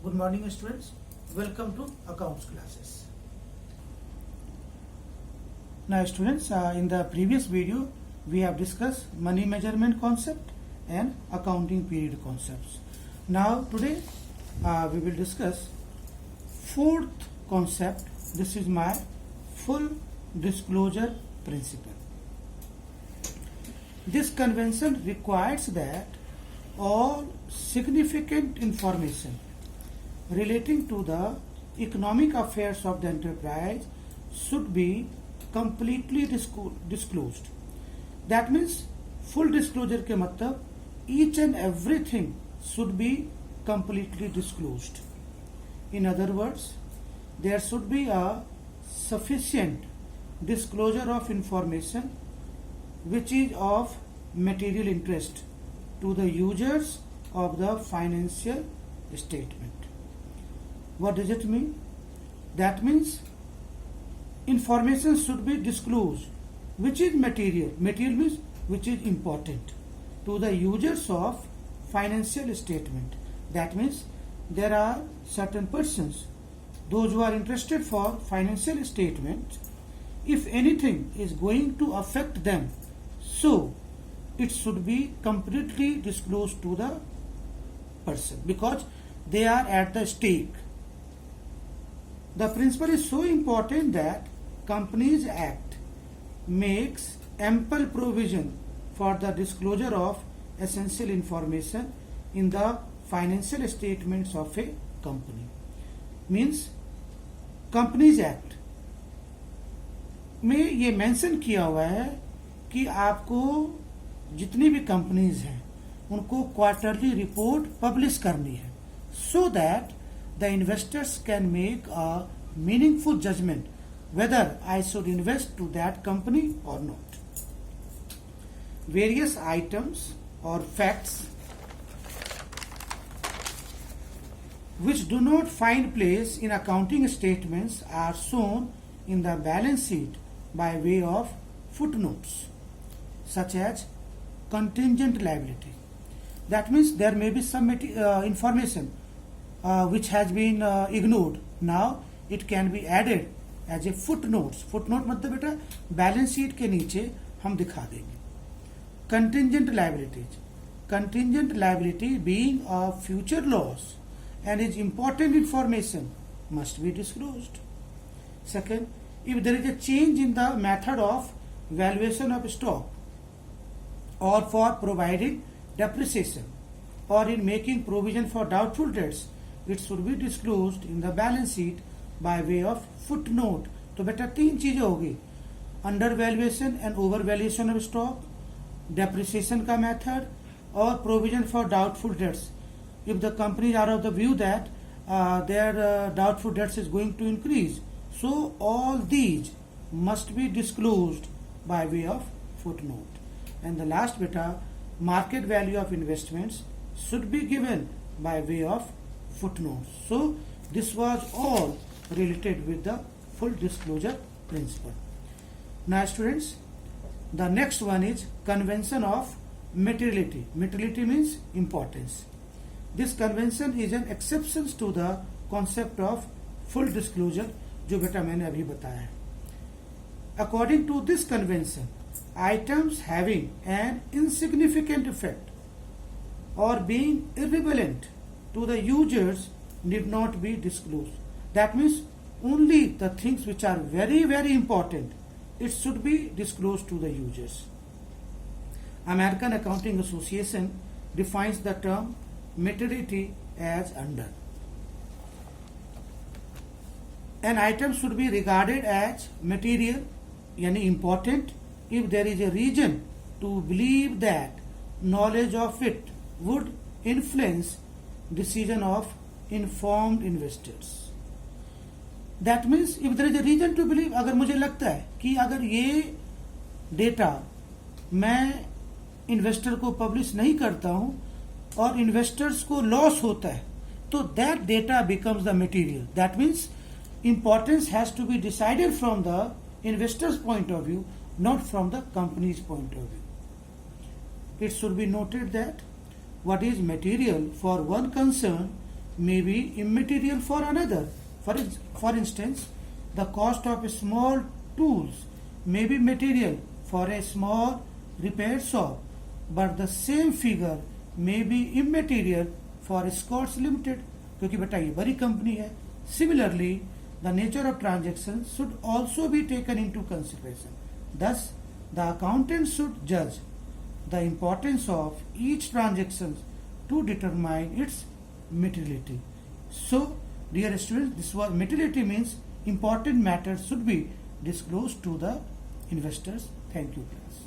Good morning students, welcome to accounts classes. Now students, in the previous video we have discussed money measurement concept and accounting period concepts. Now today we will discuss fourth concept. This is my full disclosure principle. This convention requires that all significant information relating to the economic affairs of the enterprise should be completely disclosed. That means full disclosure के मतलब each and everything should be completely disclosed. In other words, there should be a sufficient disclosure of information which is of material interest to the users of the financial statement. What does it mean? That means information should be disclosed which is material. Material means which is important to the users of financial statement. That means there are certain persons, those who are interested for financial statement, if anything is going to affect them, so it should be completely disclosed to the person because they are at the stake. The principle is so important that Companies Act makes ample provision for the disclosure of essential information in the financial statements of a company. Means Companies Act में ये mention किया हुआ है कि आपको जितनी भी companies हैं उनको क्वार्टरली रिपोर्ट पब्लिश करनी है so that the investors can make a meaningful judgment whether I should invest to that company or not. Various items or facts which do not find place in accounting statements are shown in the balance sheet by way of footnotes, such as contingent liability. That means there may be some information which has been ignored. Now it can be added as a footnotes. Footnote मतलब बेटा balance sheet के नीचे हम दिखा देंगे. Contingent liabilities. Contingent liability being a future loss and is important information must be disclosed. Second, if there is a change in the method of valuation of stock or for providing depreciation or in making provision for doubtful debts, it should be disclosed in the balance sheet by way of footnote. तो बेटा तीन चीजें होगी, under valuation and over valuation of stock, depreciation का method और provision for doubtful debts. If the companies are of the view that their doubtful debts is going to increase, so all these must be disclosed by way of footnote. And the last beta, market value of investments should be given by way of footnotes. So this was all related with the full disclosure principle. Now students, the next one is convention of materiality. Materiality means importance. This convention is an exception to the concept of full disclosure जो बेटा मैंने अभी बताया है. According to this convention, items having an insignificant effect or being irrelevant to the users need not be disclosed. That means only the things which are very, very important, it should be disclosed to the users. American Accounting Association defines the term materiality as under. An item should be regarded as material, यानी important, if there is a reason to believe that knowledge of it would influence decision of informed investors. That means if there is a reason to believe, अगर मुझे लगता है कि अगर ये data मैं investor को पब्लिश नहीं करता हूं और इन्वेस्टर्स को लॉस होता है, तो that data becomes the material. That means importance has to be decided from the investor's point of view, not from the company's point of view. It should be noted that what is material for one concern may be immaterial for another. For instance, the cost of small tools may be material for a small repair shop, but the same figure may be immaterial for Scott's Limited, क्योंकि बेटा ये बड़ी company है. Similarly, the nature of transactions should also be taken into consideration. Thus, the accountant should judge the importance of each transaction to determine its materiality. So, dear students, this was materiality means important matters should be disclosed to the investors. Thank you, class.